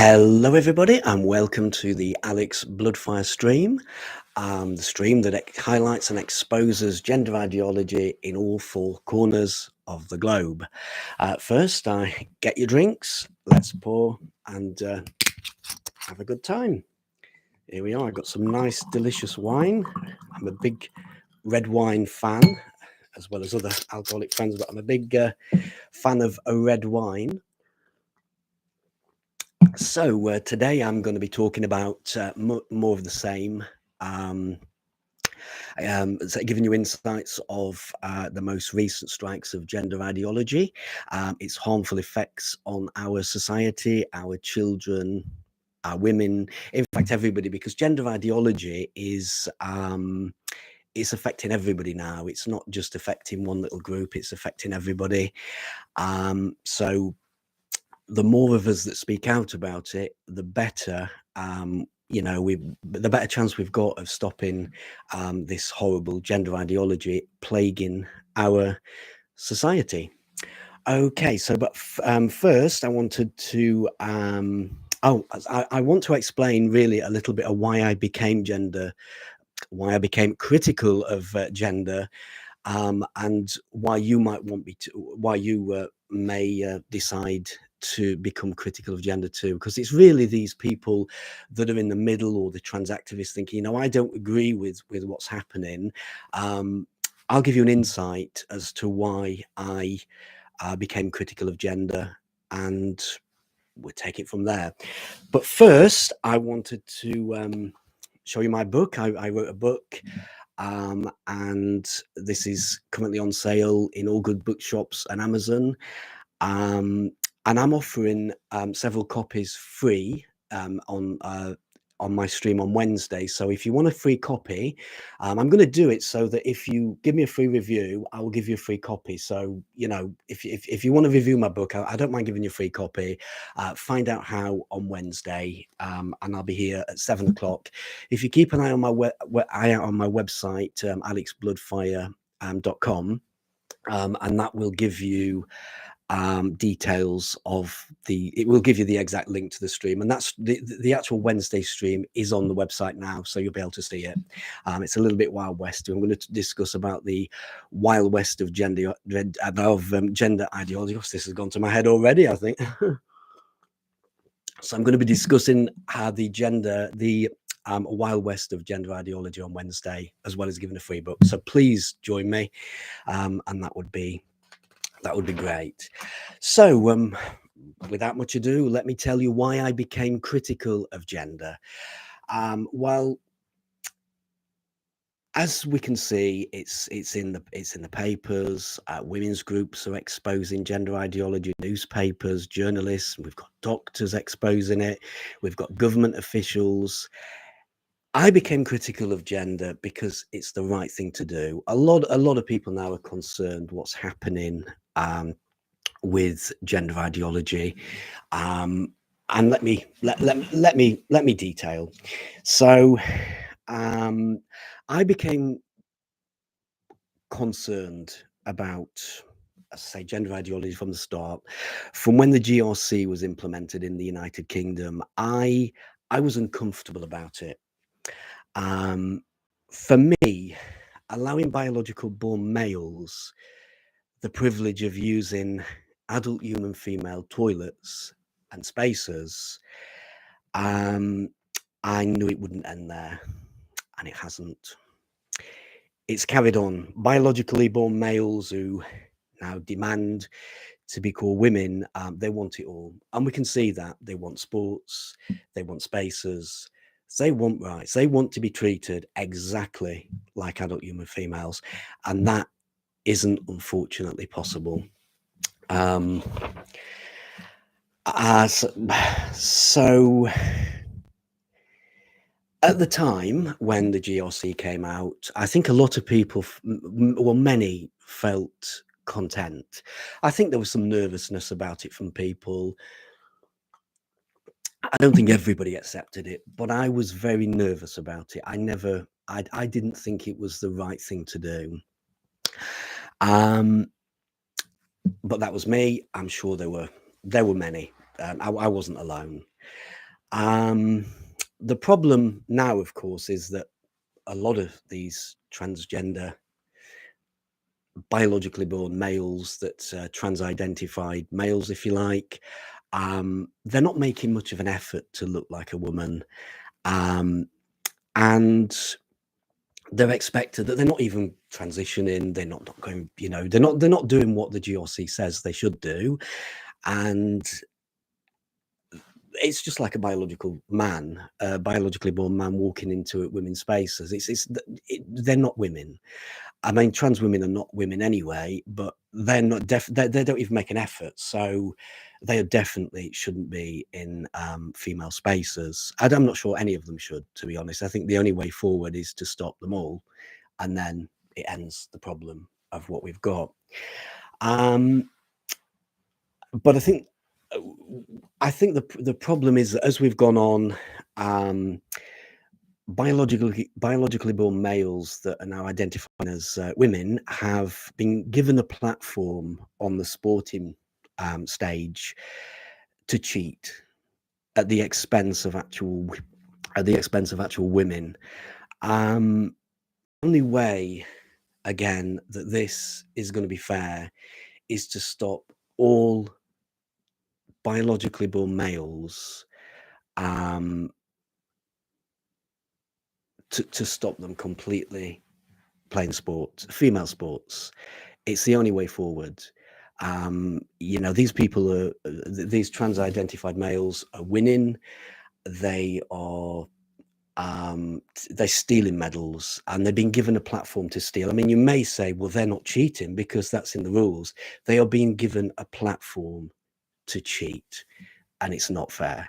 Hello, everybody, and welcome to the Alex Bloodfire stream, the stream that highlights and exposes gender ideology in all four corners of the globe. First, get your drinks, let's pour and have a good time. Here we are. I've got some nice, delicious wine. I'm a big red wine fan, as well as other alcoholic fans, but I'm a big fan of a red wine. So today I'm going to be talking about more of the same, giving you insights of the most recent strikes of gender ideology, its harmful effects on our society, our children, our women, in fact everybody, because gender ideology is it's affecting everybody now. It's not just affecting one little group, it's affecting everybody. So the more of us that speak out about it, the better, the better chance we've got of stopping this horrible gender ideology plaguing our society. Okay, so but first, I wanted to. I want to explain really a little bit of why I became critical of gender, and why you might want me to, why you may decide to become critical of gender too, because it's really these people that are in the middle, or the trans activists thinking, I don't agree with what's happening. I'll give you an insight as to why I became critical of gender, and we'll take it from there. But first, I wanted to show you my book. I wrote a book, and this is currently on sale in all good bookshops and Amazon. And I'm offering several copies free on my stream on Wednesday. So if you want a free copy, I'm going to do it so that if you give me a free review, I will give you a free copy. So, if you want to review my book, I don't mind giving you a free copy. Find out how on Wednesday, and I'll be here at 7 o'clock. If you keep an eye on my website, alexbloodfire.com, and that will give you details of it will give you the exact link to the stream, and that's the actual Wednesday stream is on the website now, so you'll be able to see it. It's a little bit Wild West. I'm going to discuss about the Wild West of gender ideology. This has gone to my head already, I think. So I'm going to be discussing how the Wild West of gender ideology on Wednesday, as well as giving a free book. So please join me, and that would be great. So, without much ado, let me tell you why I became critical of gender. Well, as we can see, it's in the papers. Women's groups are exposing gender ideology. Newspapers, journalists. We've got doctors exposing it. We've got government officials. I became critical of gender because it's the right thing to do. A lot of people now are concerned what's happening with gender ideology, and let me detail. So, I became concerned about, as I say, gender ideology from the start. From when the GRC was implemented in the United Kingdom, I was uncomfortable about it. For me, allowing biological born males the privilege of using adult human female toilets and spaces, I knew it wouldn't end there, and it hasn't. It's carried on. Biologically born males who now demand to be called women, they want it all. And we can see that. They want sports, they want spaces, they want rights, they want to be treated exactly like adult human females. And that isn't, unfortunately, possible. So at the time when the GRC came out, I think a lot of people, many felt content. I think there was some nervousness about it from people. I don't think everybody accepted it, but I was very nervous about it. I didn't think it was the right thing to do. But that was me. I'm sure there were many. I wasn't alone. Um, the problem now, of course, is that a lot of these transgender biologically born males, that trans-identified males, if you like, they're not making much of an effort to look like a woman, um, and they're expected that they're not even transitioning. They're not going, you know, they're not doing what the GRC says they should do, and it's just like a biological man, a biologically born man walking into women's spaces. They're not women. I mean, trans women are not women anyway, but they're not they don't even make an effort. So they definitely shouldn't be in female spaces. I'm not sure any of them should, to be honest. I think the only way forward is to stop them all, and then it ends the problem of what we've got. But I think the problem is that as we've gone on, biologically born males that are now identified as women have been given a platform on the sporting stage to cheat at the expense of actual women. Only way, again, that this is going to be fair is to stop all biologically born males, to stop them completely playing sports, female sports. It's the only way forward. You know, these people are these trans-identified males are winning. They are they're stealing medals, and they've been given a platform to steal. I mean, you may say, well, they're not cheating because that's in the rules. They are being given a platform to cheat, and it's not fair.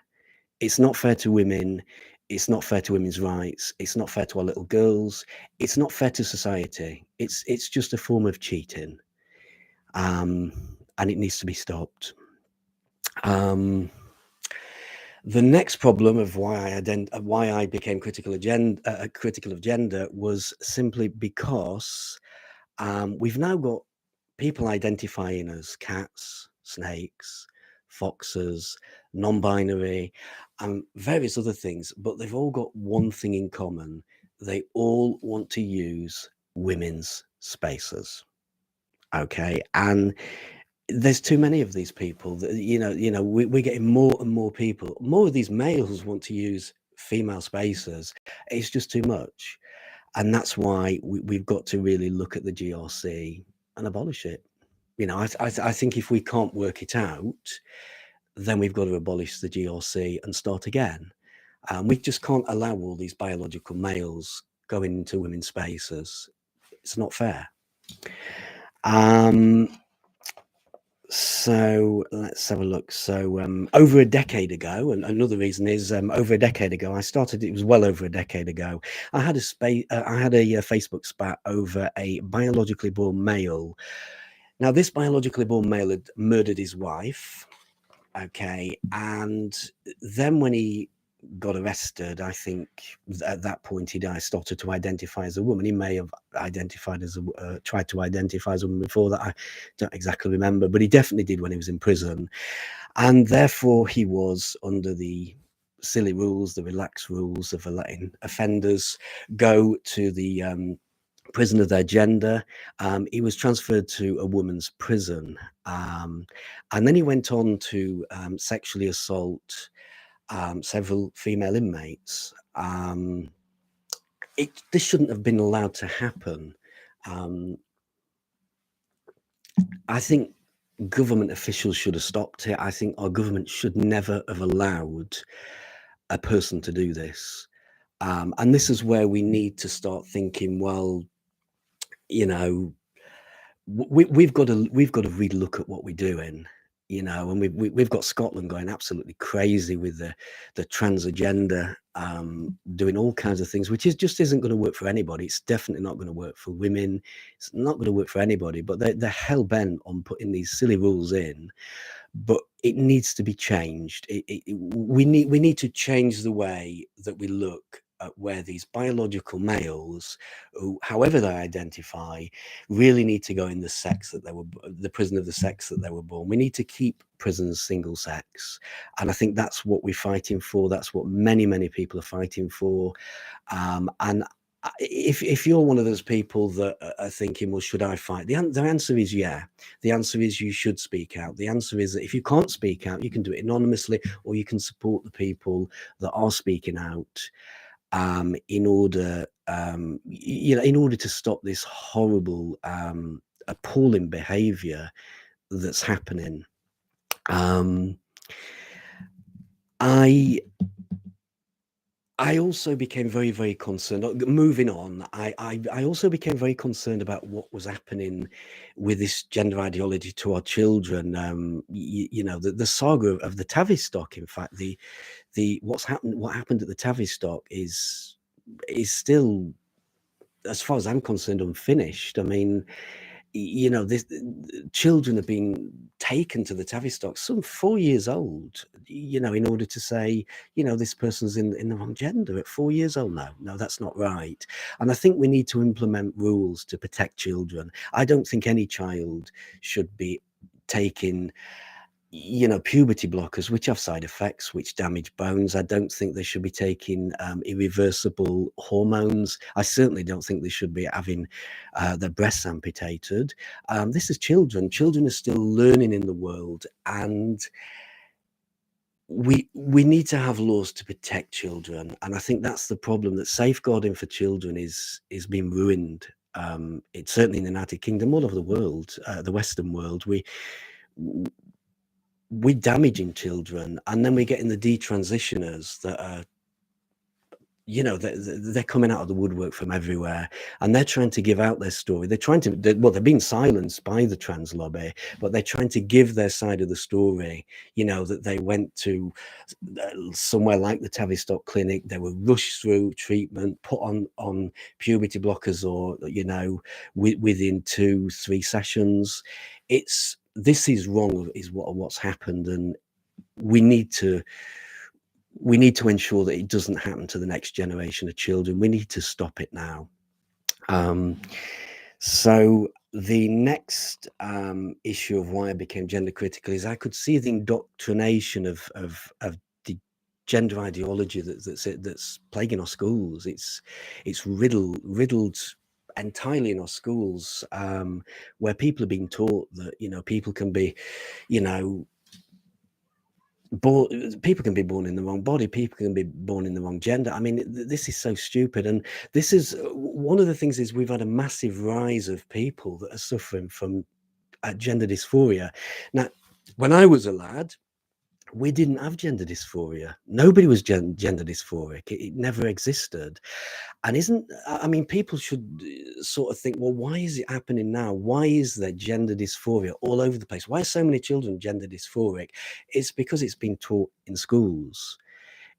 It's not fair to women. It's not fair to women's rights. It's not fair to our little girls. It's not fair to society. It's just a form of cheating, and it needs to be stopped. The next problem of why I became critical of gender was simply because we've now got people identifying as cats, snakes, foxes, non-binary, and various other things, but they've all got one thing in common. They all want to use women's spaces. Okay, and there's too many of these people that, we're getting more and more people. More of these males want to use female spaces. It's just too much. And that's why we've got to really look at the GRC and abolish it. You know, I think if we can't work it out, then we've got to abolish the GRC and start again. We just can't allow all these biological males going into women's spaces. It's not fair. So let's have a look. So over a decade ago, and another reason is over a decade ago, I started. It was well over a decade ago. I had a Facebook spat over a biologically born male. Now, this biologically born male had murdered his wife. Okay, and then when he got arrested, I think at that point I started to identify as a woman. He may have identified as tried to identify as a woman before that. I don't exactly remember, but he definitely did when he was in prison, and therefore he was under the silly rules, the relaxed rules of letting offenders go to the prison of their gender. He was transferred to a woman's prison, and then he went on to sexually assault several female inmates. This shouldn't have been allowed to happen. I think government officials should have stopped it. I think our government should never have allowed a person to do this. And this is where we need to start thinking, well, you know, we've got to really look at what we're doing, you know, and we've got Scotland going absolutely crazy with the trans agenda, doing all kinds of things, which just isn't going to work for anybody. It's definitely not going to work for women. It's not going to work for anybody. But they're hell bent on putting these silly rules in. But it needs to be changed. We need to change the way that we look where these biological males, who, however they identify, really need to go in the prison of the sex that they were born. We need to keep prisons single sex, and I think that's what we're fighting for. That's what many people are fighting for. And if you're one of those people that are thinking, well, should I fight? The answer is yeah. The answer is you should speak out. The answer is that if you can't speak out, you can do it anonymously, or you can support the people that are speaking out, in order, in order to stop this horrible, appalling behaviour that's happening. I also became very concerned. Moving on, I also became very concerned about what was happening with this gender ideology to our children. The saga of the Tavistock. In fact, what happened at the Tavistock is still, as far as I'm concerned, unfinished. I mean, this children have been taken to the Tavistock, some 4 years old, in order to say, this person's in the wrong gender at 4 years old. No, that's not right. And I think we need to implement rules to protect children. I don't think any child should be taking puberty blockers, which have side effects, which damage bones. I don't think they should be taking irreversible hormones. I certainly don't think they should be having their breasts amputated. This is children. Children are still learning in the world, and we need to have laws to protect children. And I think that's the problem, that safeguarding for children is being ruined. It's certainly in the United Kingdom, all over the world, the Western world. We're damaging children, and then we're getting the detransitioners that are, they're coming out of the woodwork from everywhere, and they're trying to give out their story. They're being silenced by the trans lobby, but they're trying to give their side of the story. That they went to somewhere like the Tavistock clinic, they were rushed through treatment, put on puberty blockers, or within 2-3 sessions. This is wrong, is what's happened, and we need to ensure that it doesn't happen to the next generation of children. We need to stop it now. So the next issue of why I became gender critical is I could see the indoctrination of the gender ideology that's plaguing our schools. It's riddled entirely in our schools, where people are being taught that people can be people can be born in the wrong body, people can be born in the wrong gender. I mean, this is so stupid. And this is one of the things, is we've had a massive rise of people that are suffering from gender dysphoria. Now, when I was a lad, we didn't have gender dysphoria. Nobody was gender dysphoric. It never existed. And people should sort of think, well, why is it happening now? Why is there gender dysphoria all over the place? Why are so many children gender dysphoric? It's because it's been taught in schools.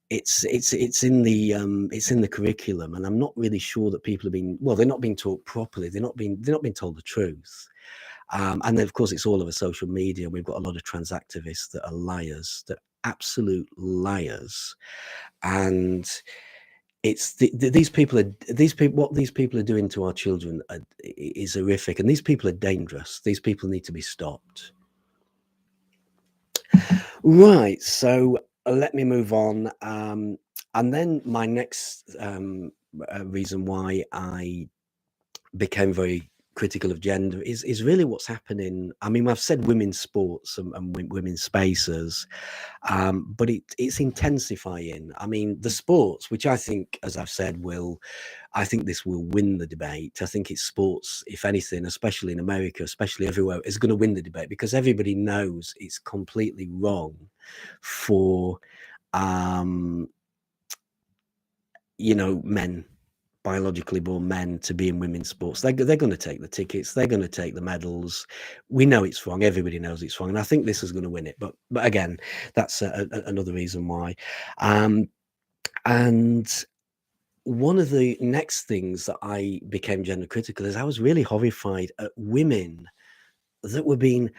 It's in the curriculum, and I'm not really sure that people they're not being taught properly. They're not being told the truth. And then, of course, it's all over social media. We've got a lot of trans activists that are liars, that absolute liars. And it's what these people are doing to our children is horrific. And these people are dangerous. These people need to be stopped. Right. So let me move on. And then my next reason why I became very critical of gender is really what's happening. I mean, I've said women's sports and women's spaces, but it's intensifying. I mean, the sports, which I think, as I've said, I think this will win the debate. I think it's sports, if anything, especially in America, especially everywhere, is going to win the debate, because everybody knows it's completely wrong for men, biologically born men, to be in women's sports. They're going to take the tickets, they're going to take the medals. We know it's wrong, everybody knows it's wrong, and I think this is going to win it. But again, that's another reason why. And one of the next things that I became gender critical is I was really horrified at women that were being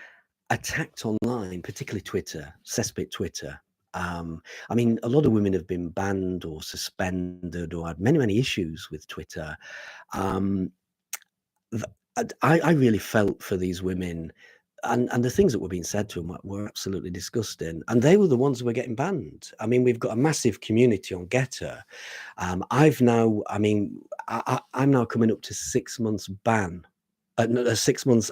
attacked online, particularly Twitter, cesspit Twitter. I mean, a lot of women have been banned or suspended or had many issues with Twitter. Um, th- I really felt for these women, and the things that were being said to them were absolutely disgusting. And they were the ones who were getting banned. I mean, we've got a massive community on Gettr. I've now, I mean, I'm now coming up to 6 months ban. No, 6 months.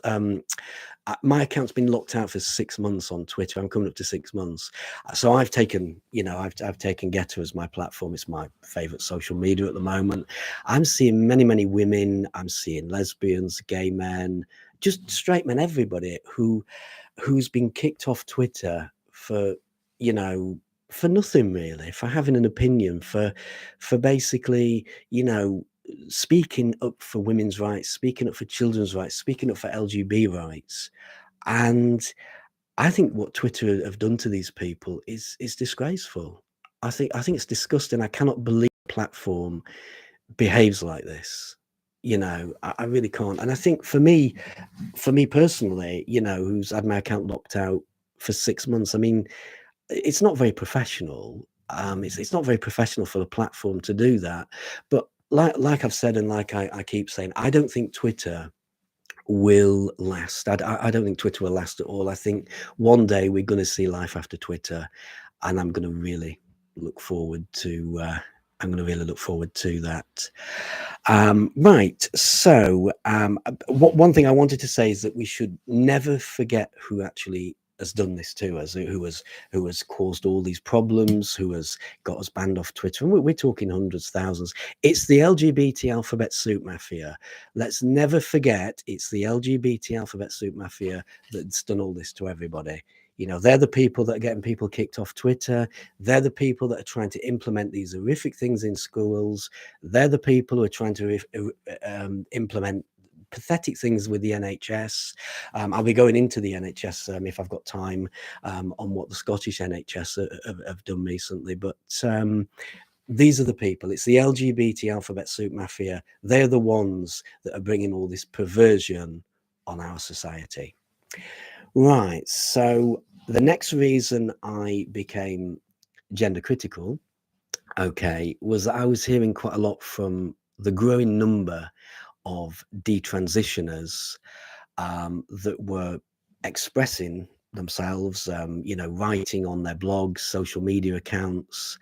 My account's been locked out for 6 months on Twitter. I'm coming up to 6 months. So I've taken, I've taken Gettr as my platform. It's my favorite social media at the moment. I'm seeing many women. I'm seeing lesbians, gay men, just straight men, everybody who's been kicked off Twitter for, you know, for nothing really, for having an opinion, for basically, speaking up for women's rights, speaking up for children's rights, speaking up for LGBT rights. And I think what Twitter have done to these people is disgraceful. I think it's disgusting. I cannot believe a platform behaves like this. I really can't. And I think for me personally, who's had my account locked out for 6 months, I mean, it's not very professional. It's not very professional for the platform to do that. But like I've said, and like I keep saying, I don't think Twitter will last. I don't think Twitter will last at all. I think one day we're going to see life after Twitter, and I'm going to really look forward to. Look forward to that. Right. So, one thing I wanted to say is that we should never forget who actually has done this to us, who has caused all these problems, who has got us banned off Twitter, and we're talking hundreds, thousands. It's the LGBT alphabet soup mafia. Let's never forget it's the LGBT alphabet soup mafia that's done all this to everybody. They're the people that are getting people kicked off Twitter. They're the people that are trying to implement these horrific things in schools. They're the people who are trying to implement pathetic things with the NHS. I'll be going into the NHS if I've got time on what the Scottish NHS have done recently. But these are the people. It's the LGBT alphabet soup mafia. They're the ones that are bringing all this perversion on our society. Right. So the next reason I became gender critical, okay, was that I was hearing quite a lot from the growing number of detransitioners that were expressing themselves, writing on their blogs, social media accounts,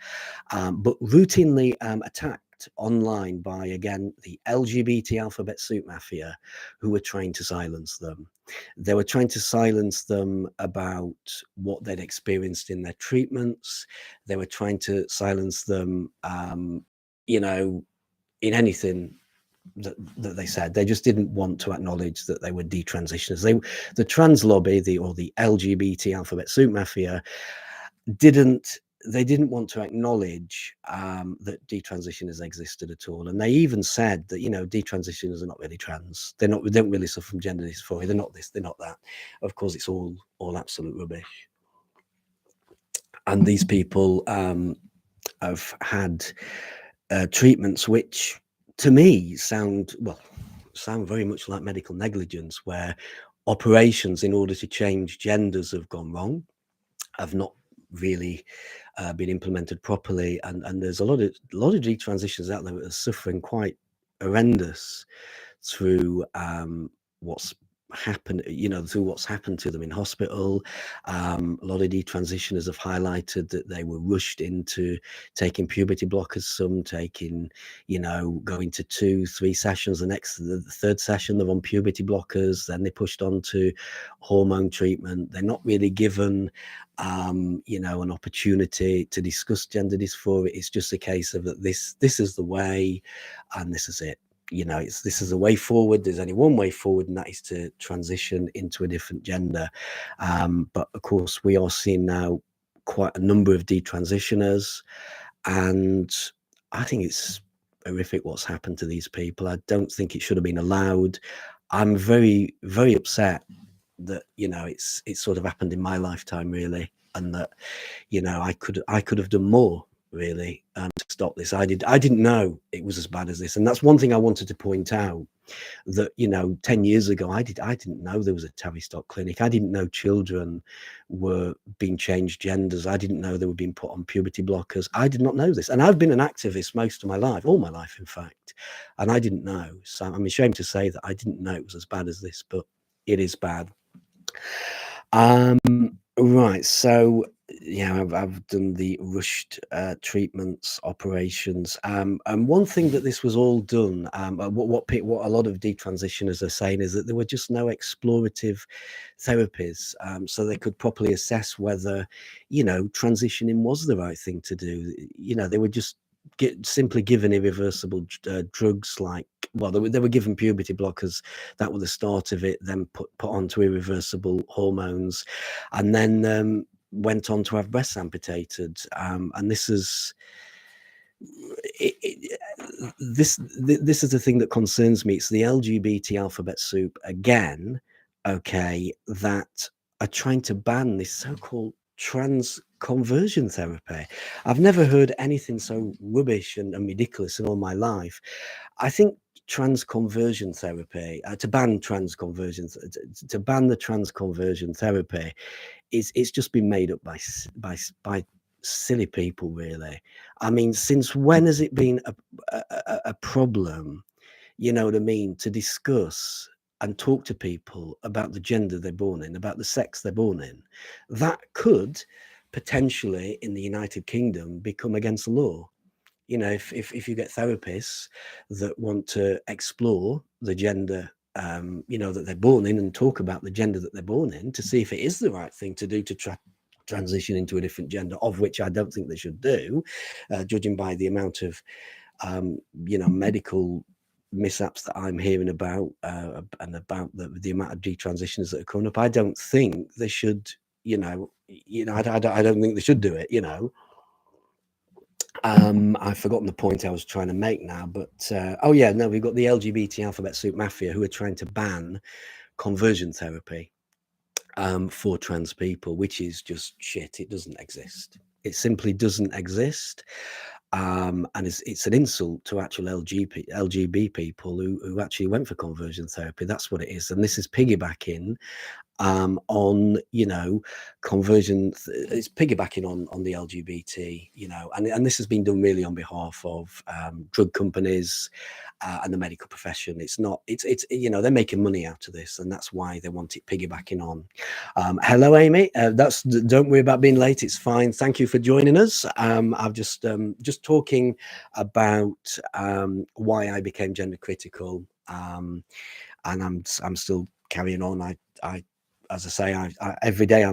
but routinely attacked online by, again, the LGBT alphabet soup mafia, who were trying to silence them. They were trying to silence them about what they'd experienced in their treatments. They were trying to silence them, in anything that they said. They just didn't want to acknowledge that they were detransitioners. The trans lobby, or the LGBT alphabet soup mafia, didn't want to acknowledge that detransitioners existed at all. And they even said that, detransitioners are not really trans. They don't really suffer from gender dysphoria. They're not this, they're not that. Of course, it's all absolute rubbish. And these people have had treatments which, to me, sound very much like medical negligence, where operations in order to change genders have gone wrong, have not really been implemented properly, and there's a lot of detransitions out there that are suffering quite horrendous through what's happened, through what's happened to them in hospital. A lot of detransitioners have highlighted that they were rushed into taking puberty blockers, some taking, going to 2-3 sessions. The third session they're on puberty blockers, then they pushed on to hormone treatment. They're not really given an opportunity to discuss gender dysphoria. It's just a case of that this is the way, and this is it. This is a way forward. There's only one way forward, and that is to transition into a different gender. But of course, we are seeing now quite a number of detransitioners, and I think it's horrific what's happened to these people. I don't think it should have been allowed. I'm very upset that it's sort of happened in my lifetime, really, and that I could have done more really, to stop this. I didn't know it was as bad as this, and that's one thing I wanted to point out. That 10 years ago, I didn't know there was a Tavistock clinic. I didn't know children were being changed genders. I didn't know they were being put on puberty blockers. I did not know this, and I've been an activist most of my life, all my life, in fact, and I didn't know. So I'm ashamed to say that I didn't know it was as bad as this, but it is bad. Right, so yeah, I've done the rushed treatments, operations, and one thing that this was all done, what a lot of detransitioners are saying is that there were just no explorative therapies, so they could properly assess whether, transitioning was the right thing to do. They were just simply given irreversible drugs, like, well, they were given puberty blockers. That was the start of it, then put onto irreversible hormones, and then went on to have breasts amputated. And this is this is the thing that concerns me. It's the LGBT alphabet soup again, okay, that are trying to ban this so-called trans conversion therapy. I've never heard anything so rubbish and ridiculous in all my life. I think trans conversion therapy, to ban trans conversions, to ban the trans conversion therapy, it's just been made up by silly people, really. I mean, since when has it been a problem, you know what I mean, to discuss and talk to people about the gender they're born in, about the sex they're born in? That could potentially, in the United Kingdom, become against the law. If you get therapists that want to explore the gender, that they're born in, and talk about the gender that they're born in, to see if it is the right thing to do to transition into a different gender, of which I don't think they should do, judging by the amount of medical mishaps that I'm hearing about, and about the amount of detransitioners that are coming up. I don't think they should. I don't think they should do it. I've forgotten the point I was trying to make now, but oh yeah, no, we've got the LGBT alphabet soup mafia who are trying to ban conversion therapy for trans people, which is just shit. It doesn't exist. It simply doesn't exist. And it's an insult to actual LGB people who actually went for conversion therapy. That's what it is. And this is piggybacking on conversion. It's piggybacking on the LGBT, and this has been done really on behalf of drug companies and the medical profession. It's they're making money out of this, and that's why they want it piggybacking on. Hello, Amy. Don't worry about being late. It's fine. Thank you for joining us. I've just talking about why I became gender critical, and I'm still carrying on. I as I say, I every day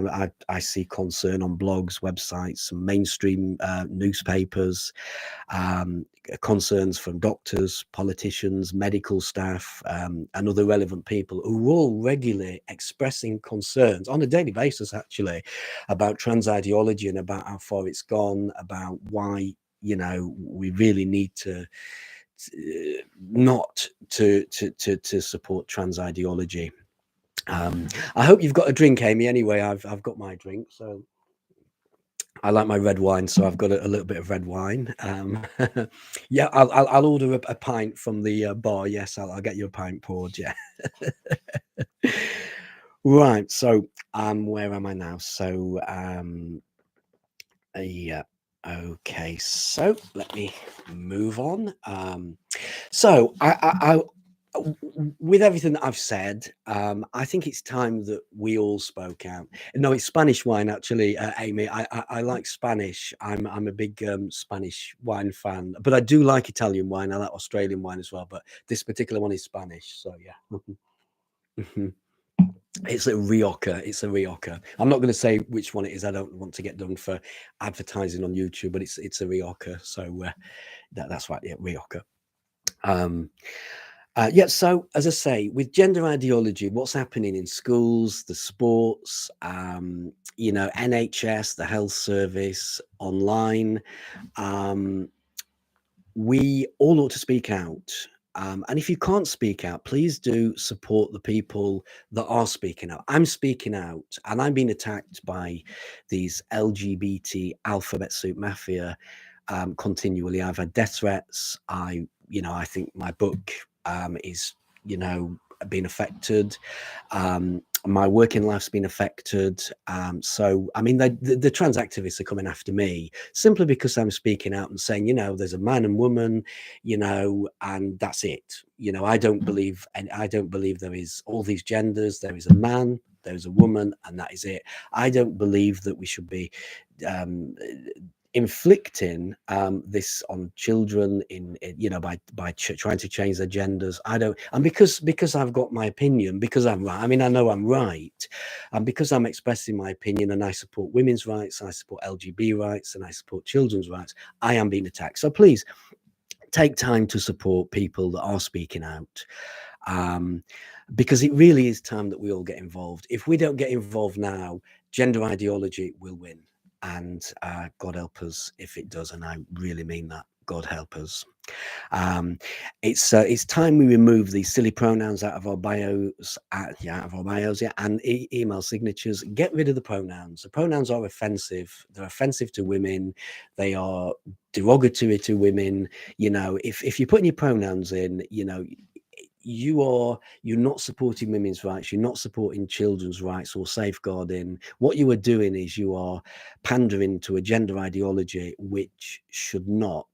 I see concern on blogs, websites, mainstream newspapers, concerns from doctors, politicians, medical staff, and other relevant people who are all regularly expressing concerns on a daily basis, actually, about trans ideology and about how far it's gone, about why we really need to not to support trans ideology. I hope you've got a drink, Amy. Anyway, I've got my drink, so I like my red wine, so I've got a little bit of red wine. Yeah, I'll order a pint from the bar. Yes, I'll get you a pint poured. Yeah. Right. So, where am I now? So, yeah. Okay. So let me move on. So with everything that I've said, I think it's time that we all spoke out. No, it's Spanish wine, actually, Amy. I like Spanish. I'm a big Spanish wine fan, but I do like Italian wine. I like Australian wine as well, but this particular one is Spanish. So yeah. It's a Rioja. It's a Rioja. I'm not going to say which one it is. I don't want to get done for advertising on YouTube, but it's a Rioja. So that's right. Yeah, Rioja. Yeah, so as I say, with gender ideology, what's happening in schools, the sports, NHS, the health service, online, we all ought to speak out. And if you can't speak out, please do support the people that are speaking out. I'm speaking out, and I'm being attacked by these LGBT alphabet soup mafia. continually. I've had death threats. I think my book is, being affected. My working life's been affected. So, I mean, the trans activists are coming after me simply because I'm speaking out and saying, there's a man and woman, and that's it. I don't believe, and I don't believe there is all these genders. There is a man, there's a woman, and that is it. I don't believe that we should be inflicting this on children by trying to change their genders. I don't, and because I've got my opinion, because I'm right. I mean, I know I'm right, and because I'm expressing my opinion, and I support women's rights, and I support LGBT rights, and I support children's rights, I am being attacked. So please take time to support people that are speaking out, because it really is time that we all get involved. If we don't get involved now, gender ideology will win. And God help us if it does, and I really mean that. God help us. It's time we remove these silly pronouns out of our bios, and email signatures. Get rid of the pronouns. The pronouns are offensive. They're offensive to women. They are derogatory to women. If you're putting your pronouns in, you're not supporting women's rights. You're not supporting children's rights or safeguarding. What you are doing is you are pandering to a gender ideology which should not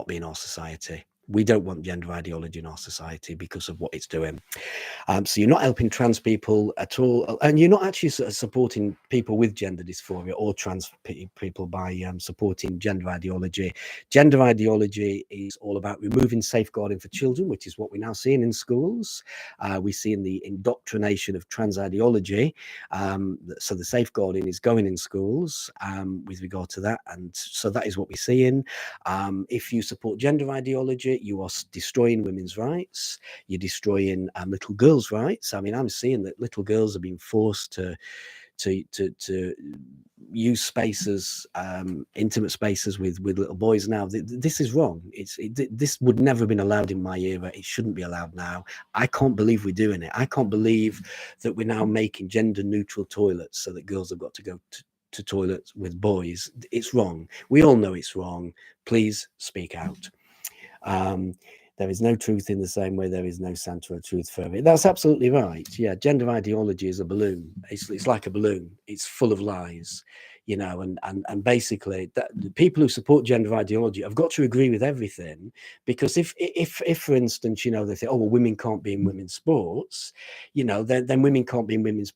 be in our society. We don't want gender ideology in our society because of what it's doing. So you're not helping trans people at all, and you're not actually supporting people with gender dysphoria or trans people by supporting gender ideology. Gender ideology is all about removing safeguarding for children, which is what we're now seeing in schools. We see in the indoctrination of trans ideology. So the safeguarding is going in schools with regard to that, and so that is what we're seeing. If you support gender ideology, you are destroying women's rights. You're destroying little girls' rights. I mean, I'm seeing that little girls are being forced to use spaces, intimate spaces with little boys now. This is wrong. This would never have been allowed in my era. It shouldn't be allowed now. I can't believe we're doing it. I can't believe that we're now making gender neutral toilets so that girls have got to go to toilets with boys. It's wrong. We all know it's wrong. Please speak out. There is no truth in the same way there is no center of truth for it. That's absolutely right. Yeah, gender ideology is a balloon. It's like a balloon. It's full of lies, and basically the people who support gender ideology have got to agree with everything, because if for instance, they say, oh well, women can't be in women's sports, then women can't be in women's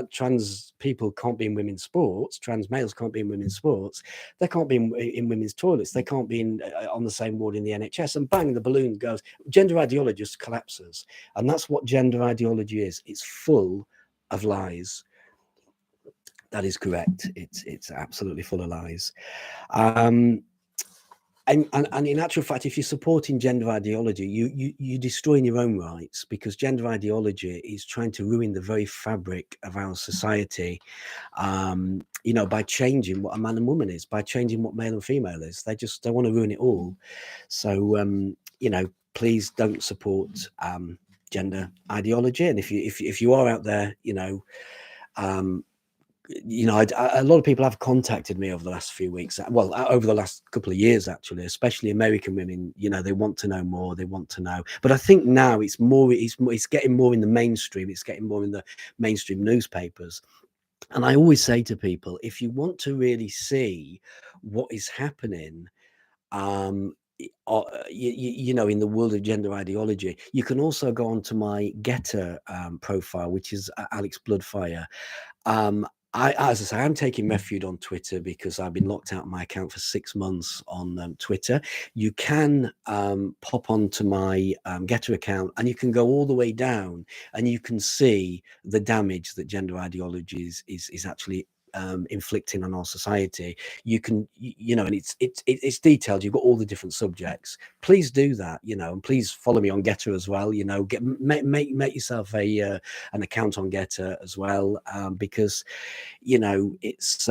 trans people can't be in women's sports, trans males can't be in women's sports, they can't be in women's toilets, they can't be on the same ward in the NHS, and bang, the balloon goes. Gender ideology just collapses, and that's what gender ideology is. It's full of lies. That is correct. It's absolutely full of lies. And in actual fact, if you're supporting gender ideology, you're destroying your own rights, because gender ideology is trying to ruin the very fabric of our society, by changing what a man and woman is, by changing what male and female is. They want to ruin it all. So, please don't support gender ideology. And if you are out there, a lot of people have contacted me over the last few weeks, well, over the last couple of years, actually, especially American women. They want to know more. They want to know. But I think now it's getting more in the mainstream. It's getting more in the mainstream newspapers. And I always say to people, if you want to really see what is happening, in the world of gender ideology, you can also go onto my Gettr profile, which is Alex Bloodfire. As I say, I'm taking refuge on Twitter because I've been locked out of my account for 6 months on Twitter. You can pop onto my Gettr account, and you can go all the way down, and you can see the damage that gender ideology is actually inflicting on our society. You can, and it's detailed. You've got all the different subjects. Please do that, and please follow me on Gettr as well. Make yourself an account on Gettr as well, because it's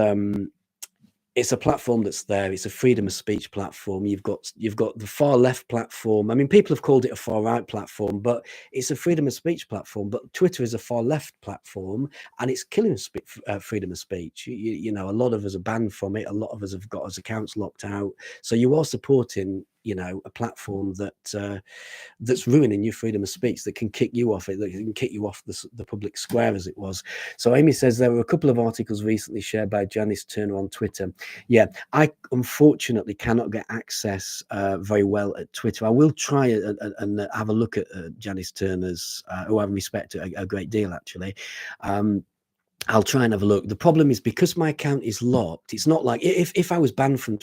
it's a platform that's there. It's a freedom of speech platform. You've got the far left platform. I mean, people have called it a far right platform, but it's a freedom of speech platform. But Twitter is a far left platform, and it's killing freedom of speech. You know, a lot of us are banned from it. A lot of us have got our accounts locked out. So you are supporting, you know, a platform that that's ruining your freedom of speech, that can kick you off it, that can kick you off the public square, as it was. So Amy says there were a couple of articles recently shared by Janice Turner on Twitter. Yeah, I unfortunately cannot get access very well at Twitter. I will try and have a look at Janice Turner's, who I respect a great deal, actually. I'll try and have a look. The problem is, because my account is locked, it's not like if I was banned from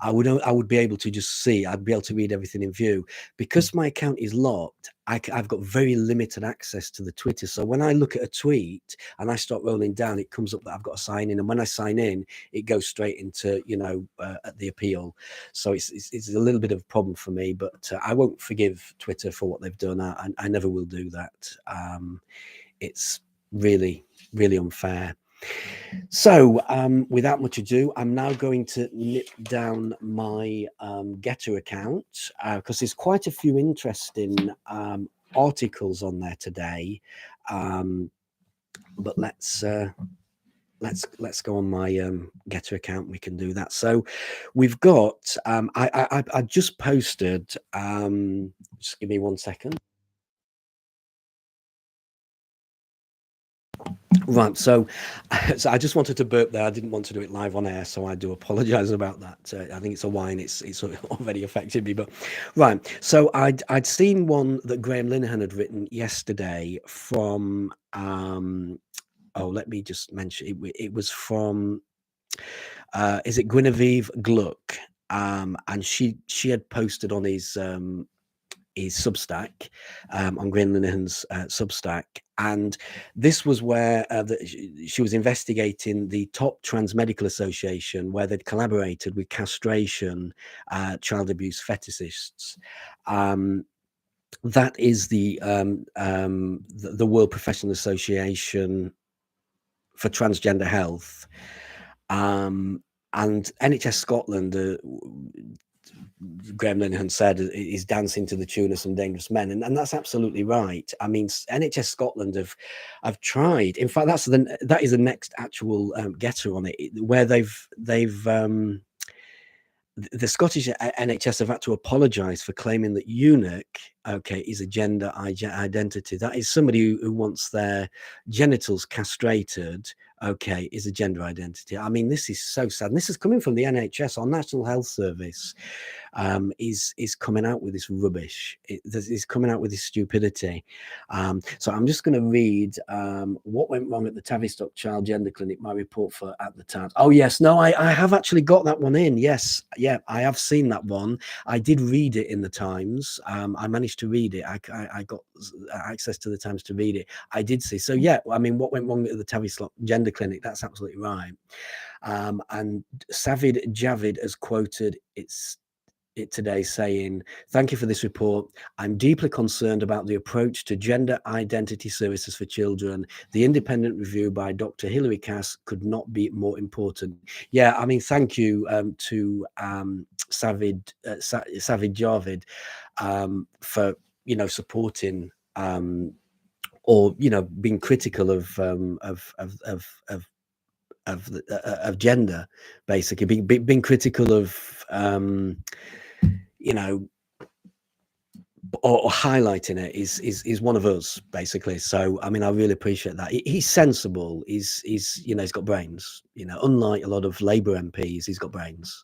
I would be able to just see. I'd be able to read everything in view. Because my account is locked, I've got very limited access to the Twitter. So when I look at a tweet and I start rolling down, it comes up that I've got to sign in, and when I sign in, it goes straight into, you know, at the appeal. So it's a little bit of a problem for me, but I won't forgive Twitter for what they've done. I never will do that. It's really, really unfair. So, without much ado, I'm now going to nip down my Gettr account, because there's quite a few interesting articles on there today. But let's go on my Gettr account. We can do that. So we've got I just posted. Just give me 1 second. Right, so I just wanted to burp there. I didn't want to do it live on air, so I do apologise about that. I think it's a wine. It's already affected me, but right. So I'd seen one that Graham Linehan had written yesterday from. Oh, let me just mention it. It was from. Is it Guinevere Gluck? And she had posted on his Substack, on Graham Linehan's Substack, and this was where she was investigating the top trans medical association, where they'd collaborated with castration child abuse fetishists. That is the World Professional Association for Transgender Health, and NHS Scotland. Graham Linehan said is dancing to the tune of Some Dangerous Men, and that's absolutely right. I mean, NHS Scotland have tried. In fact, that is the next actual Gettr on it, where the Scottish NHS have had to apologise for claiming that eunuch, okay, is a gender identity. That is somebody who wants their genitals castrated, okay, is a gender identity. I mean, this is so sad. And this is coming from the NHS. Our National Health Service is coming out with this rubbish. Is coming out with this stupidity. So I'm just going to read what went wrong at the Tavistock Child Gender Clinic, my report for at the Times. Oh yes, no, I have actually got that one in. Yes, yeah, I have seen that one. I did read it in the Times. I managed to read it. I got access to the Times to read it. I did see. So yeah, I mean, what went wrong at the Tavistock Gender Clinic? That's absolutely right. And Savid Javid has quoted it today, saying, "Thank you for this report. I'm deeply concerned about the approach to gender identity services for children. The independent review by Dr. Hilary Cass could not be more important." Yeah, I mean, thank you to Savid Javid for, you know, supporting or, you know, being critical of gender, basically being critical of you know, or highlighting it is one of us, basically. So I mean, I really appreciate that. He's sensible. He's you know, he's got brains. You know, unlike a lot of Labour MPs, he's got brains.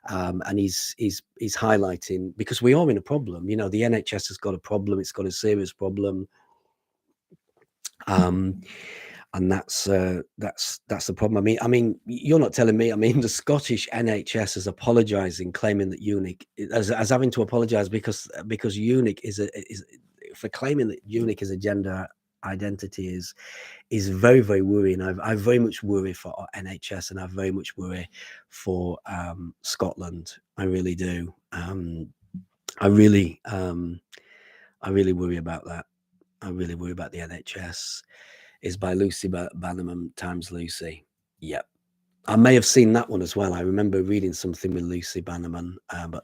And he's highlighting, because we are in a problem. You know, the NHS has got a problem. It's got a serious problem. And that's the problem. I mean, you're not telling me. I mean, the Scottish NHS is apologising, claiming that eunuch as having to apologise because eunuch is for claiming that eunuch is a gender identity is very, very worrying. I very much worry for our NHS, and I very much worry for Scotland. I really do. I really worry about that. I really worry about the NHS. Is by Lucy Bannerman times Lucy. Yep. I may have seen that one as well. I remember reading something with Lucy Bannerman, but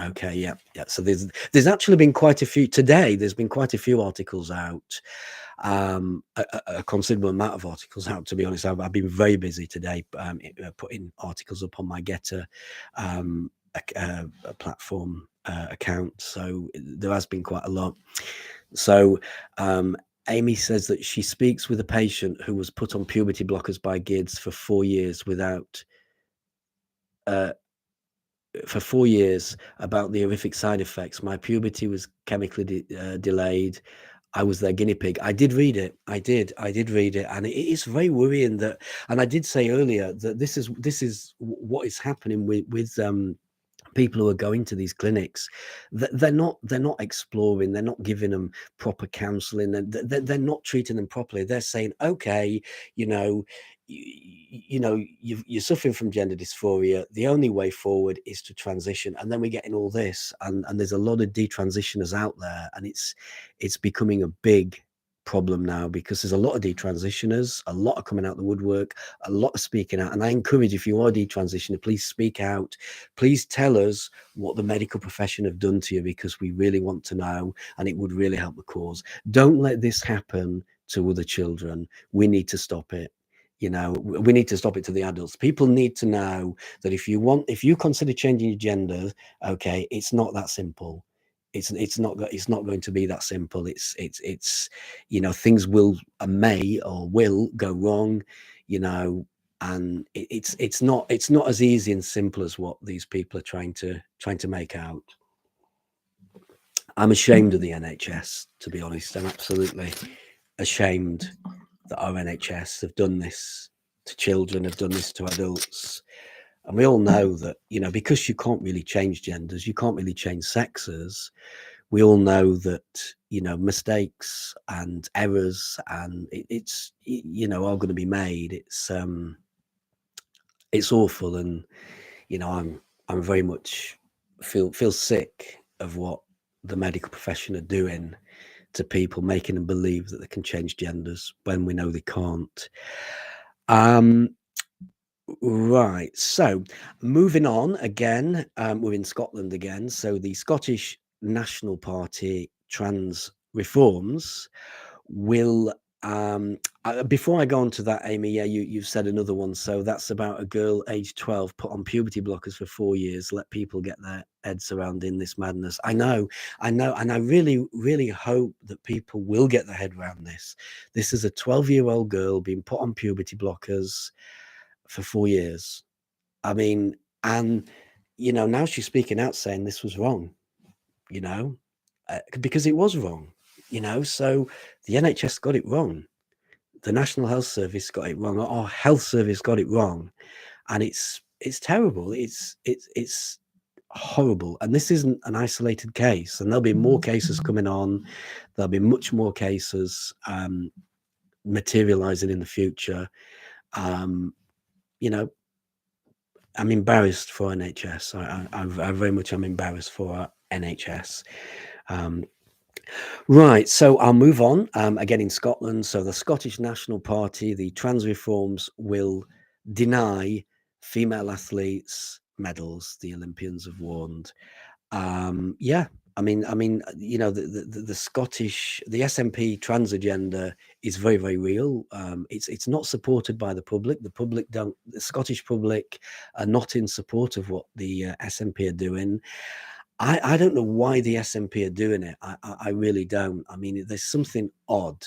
okay, yeah. So there's actually been quite a few today. There's been quite a few articles out, a considerable amount of articles out. To be honest, I've been very busy today, putting articles up on my Gettr a platform account. So there has been quite a lot. So Amy says that she speaks with a patient who was put on puberty blockers by GIDS for 4 years without for 4 years about the horrific side effects. My puberty was chemically delayed. I was their guinea pig. I did read it. I did read it, and it is very worrying that. And I did say earlier that this is what is happening with people who are going to these clinics. They're not exploring. They're not giving them proper counselling, and they're not treating them properly. They're saying, okay, you know, you're suffering from gender dysphoria. The only way forward is to transition, and then we're getting all this, and there's a lot of detransitioners out there, and it's becoming a big problem now because there's a lot of detransitioners, a lot of coming out the woodwork, a lot of speaking out. And I encourage, if you are a detransitioner, please speak out. Please tell us what the medical profession have done to you, because we really want to know, and it would really help the cause. Don't let this happen to other children. We need to stop it. You know, we need to stop it to the adults. People need to know that if you consider changing your gender, okay, it's not that simple. It's not going to be that simple. It's you know, things may or will go wrong, you know, and it's not as easy and simple as what these people are trying to make out. I'm ashamed of the NHS, to be honest. I'm absolutely ashamed that our NHS have done this to children, have done this to adults. And we all know that, you know, because you can't really change genders, you can't really change sexes. We all know that, you know, mistakes and errors, and it's, you know, are going to be made. It's awful. And, you know, I'm very much feel sick of what the medical profession are doing to people, making them believe that they can change genders when we know they can't. Right, so moving on again, we're in Scotland again. So the Scottish National Party trans reforms will before I go on to that, Amy, yeah, you've said another one. So that's about a girl aged 12 put on puberty blockers for 4 years. Let people get their heads surrounding this madness. I know, and I really hope that people will get their head around this. This is a 12-year-old girl being put on puberty blockers for 4 years. I mean, and you know, now she's speaking out saying this was wrong, you know, because it was wrong, you know. So the NHS got it wrong, the National Health Service got it wrong, our health service got it wrong, and it's terrible. It's horrible. And this isn't an isolated case, and there'll be more cases coming on. There'll be much more cases materializing in the future. You know, I'm embarrassed for NHS. I very much am embarrassed for NHS. Right, so I'll move on. Again, in Scotland, so the Scottish National Party, the trans reforms will deny female athletes medals. The Olympians have warned. Yeah, I mean, you know, the Scottish, the SNP trans agenda is very real. It's not supported by the public. The Scottish public are not in support of what the SNP are doing. I don't know why the SNP are doing it. I really don't. I mean, there's something odd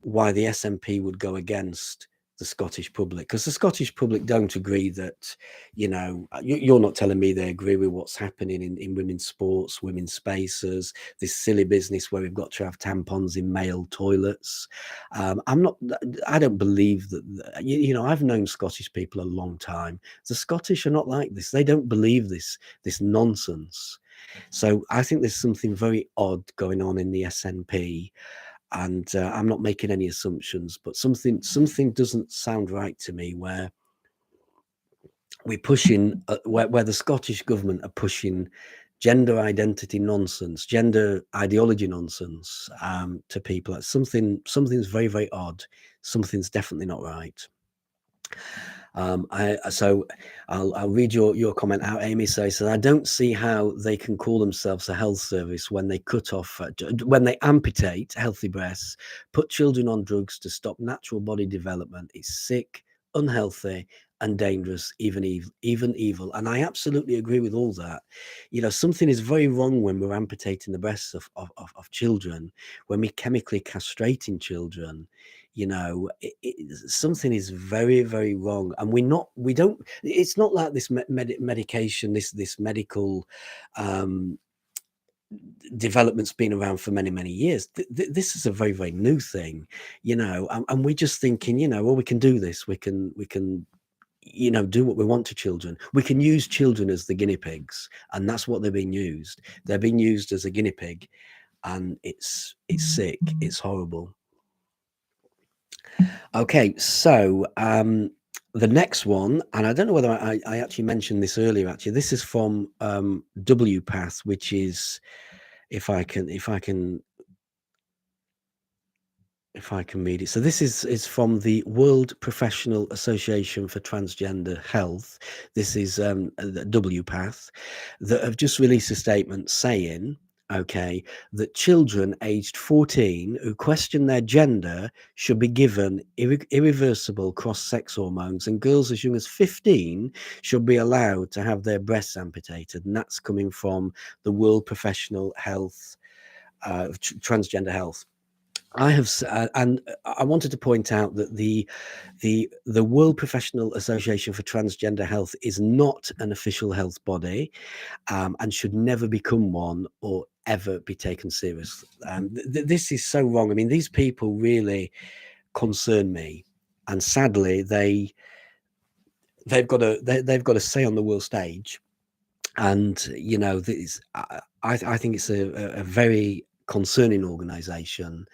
why the SNP would go against the Scottish public, because the Scottish public don't agree that, you know, you're not telling me they agree with what's happening in women's sports, women's spaces, this silly business where we've got to have tampons in male toilets. I don't believe that, you know, I've known Scottish people a long time. The Scottish are not like this. They don't believe this nonsense. So I think there's something very odd going on in the SNP. And I'm not making any assumptions, but something doesn't sound right to me, where we're pushing, where the Scottish government are pushing gender identity nonsense, gender ideology nonsense to people. Something's very odd. Something's definitely not right. So I'll read your comment out. Amy says, I don't see how they can call themselves a health service when they cut off, when they amputate healthy breasts, put children on drugs to stop natural body development. It's sick, unhealthy, and dangerous, even evil. And I absolutely agree with all that. Something is very wrong when we're amputating the breasts of children, when we're chemically castrating children. Something is very, very wrong, and we don't. It's not like this medication, this medical development's been around for many, many years. This is a very, very new thing, and we're just thinking, well, we can do this. We can do what we want to children. We can use children as the guinea pigs, and that's what they're being used. They're being used as a guinea pig, and it's sick. It's horrible. Okay, so the next one, and I don't know whether I actually mentioned this earlier. Actually, this is from WPath, which is, if I can read it. So this is from the World Professional Association for Transgender Health. This is WPath, that have just released a statement saying, okay, that children aged 14 who question their gender should be given irreversible cross-sex hormones, and girls as young as 15 should be allowed to have their breasts amputated. And that's coming from the World Professional Health, Transgender Health. I have, and I wanted to point out that the World Professional Association for Transgender Health is not an official health body, and should never become one or ever be taken serious. This is so wrong. I mean, these people really concern me, and sadly, they've got a say on the world stage, and this, I think it's a very concerning organisation.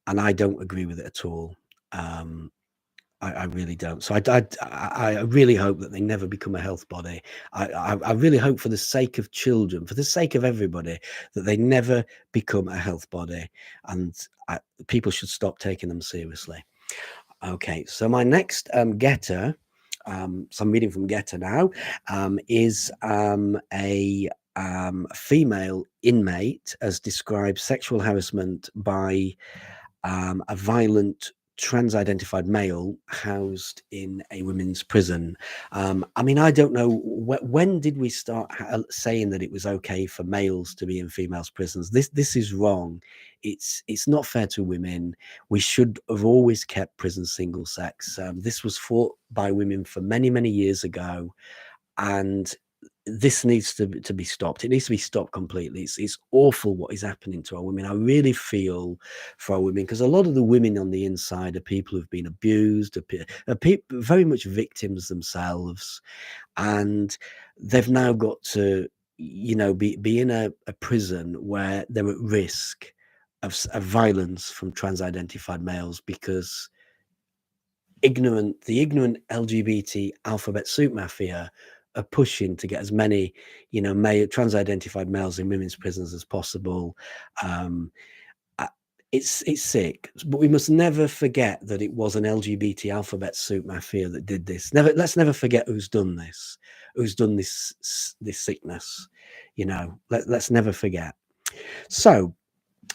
And I don't agree with it at all. I really don't. So I really hope that they never become a health body. I really hope, for the sake of children, for the sake of everybody, that they never become a health body, and people should stop taking them seriously. Okay, so my next Gettr, so I'm reading from Gettr now, is a female inmate has described sexual harassment by a violent trans-identified male housed in a women's prison. I mean, I don't know, when did we start saying that it was okay for males to be in females' prisons? This is wrong. It's not fair to women. We should have always kept prisons single sex. This was fought by women for many, many years ago, and this needs to be stopped. It needs to be stopped completely. It's awful what is happening to our women. I really feel for our women, because a lot of the women on the inside are people who've been abused, are very much victims themselves, and they've now got to, be in a prison where they're at risk of violence from trans-identified males, because the ignorant LGBT alphabet soup mafia are pushing to get as many, trans-identified males in women's prisons as possible. It's sick, but we must never forget that it was an LGBT alphabet soup mafia that did this. Let's never forget who's done this sickness. Let's never forget. So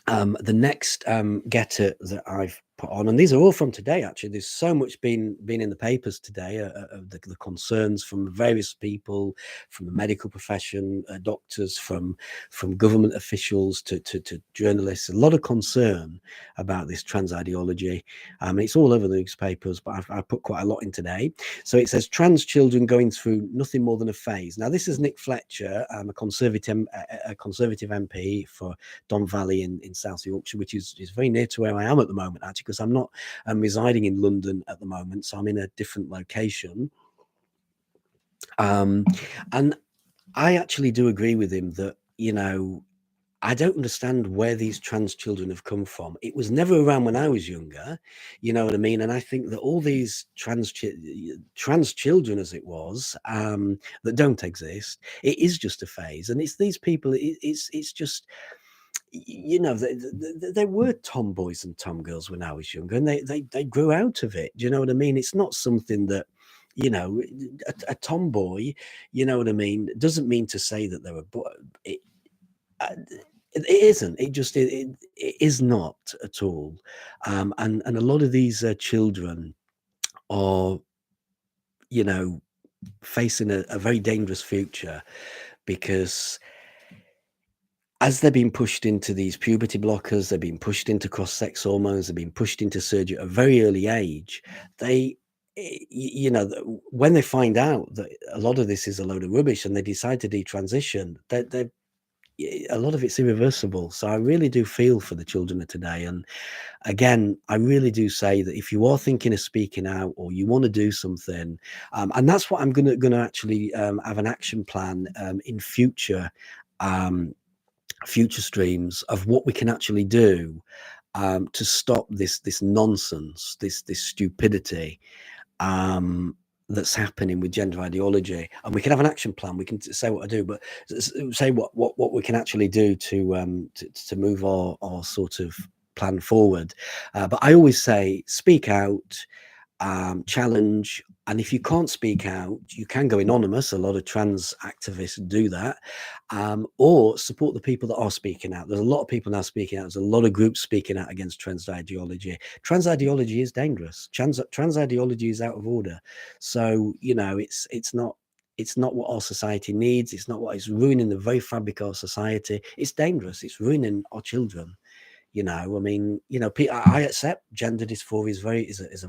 the next Gettr that I've put on, and these are all from today, actually. There's so much been in the papers today of the concerns from various people, from the medical profession, doctors, from government officials to journalists. A lot of concern about this trans ideology. It's all over the newspapers, but I've put quite a lot in today. So it says, trans children going through nothing more than a phase. Now, this is Nick Fletcher, a Conservative MP for Don Valley in South Yorkshire, which is very near to where I am at the moment, actually, because I'm not residing in London at the moment, so I'm in a different location. And I actually do agree with him that, I don't understand where these trans children have come from. It was never around when I was younger, you know what I mean? And I think that all these trans children, as it was, that don't exist, it is just a phase. And it's these people, it's just, there were tomboys and tomgirls when I was younger, and they grew out of it. Do you know what I mean? It's not something that You know, a tomboy, you know what I mean, doesn't mean to say that they're a boy. It, uh, it isn't. It is not at all. And a lot of these children are, you know, facing a very dangerous future, because as they're being pushed into these puberty blockers, they're being pushed into cross-sex hormones, they're being pushed into surgery at a very early age. They, you know, when they find out that a lot of this is a load of rubbish and they decide to detransition, they a lot of it's irreversible. So I really do feel for the children of today. And again, I really do say that if you are thinking of speaking out or you want to do something, and that's what I'm gonna actually have an action plan in future. Um, Future streams of what we can actually do to stop this nonsense, this stupidity that's happening with gender ideology. And we can have an action plan. We can say what I do, but say what we can actually do to move our sort of plan forward. But I always say, speak out, challenge. And if you can't speak out, you can go anonymous. A lot of trans activists do that, or support the people that are speaking out. There's a lot of people now speaking out. There's a lot of groups speaking out against trans ideology. Trans ideology is dangerous. Trans ideology is out of order. So, you know, it's not what our society needs. It's not what is ruining the very fabric of our society. It's dangerous. It's ruining our children. You know, I mean, you know, I accept gender dysphoria is a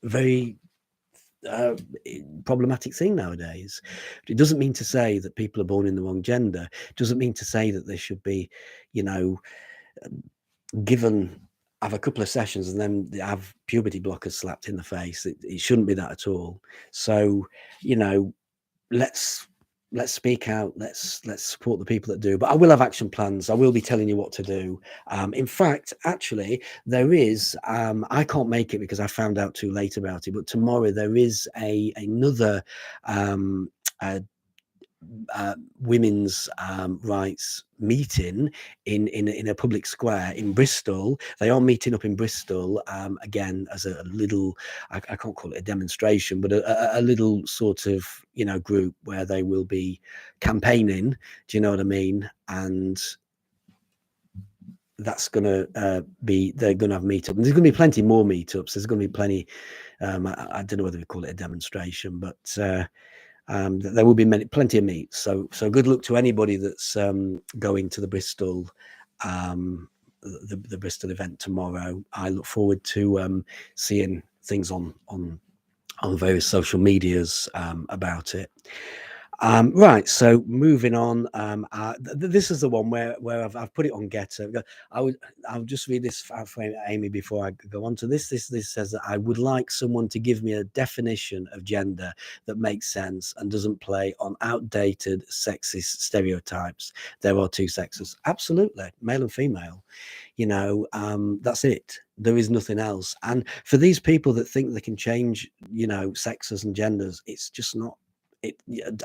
very problematic thing nowadays. It doesn't mean to say that people are born in the wrong gender. It doesn't mean to say that they should be, you know, given have a couple of sessions and then have puberty blockers slapped in the face. It shouldn't be that at all. So, you know, let's speak out. Let's support the people that do. But I will have action plans. I will be telling you what to do. In fact, actually, there is. I can't make it because I found out too late about it. But tomorrow there is another uh, women's rights meeting in a public square in Bristol. They are meeting up in Bristol again as a little, I can't call it a demonstration, but a little sort of, you know, group where they will be campaigning. Do you know what I mean? And that's going to they're going to have meetup. And there's going to be plenty more meetups. There's going to be plenty. I don't know whether we call it a demonstration, but there will be plenty of meets. So good luck to anybody that's going to the Bristol the Bristol event tomorrow. I look forward to seeing things on various social medias about it. Right, so moving on. This is the one where I've put it on Gettr. I'll just read this for Amy before I go on to this. This says that I would like someone to give me a definition of gender that makes sense and doesn't play on outdated sexist stereotypes. There are two sexes, absolutely, male and female. You know, that's it. There is nothing else. And for these people that think they can change, you know, sexes and genders, it's just not.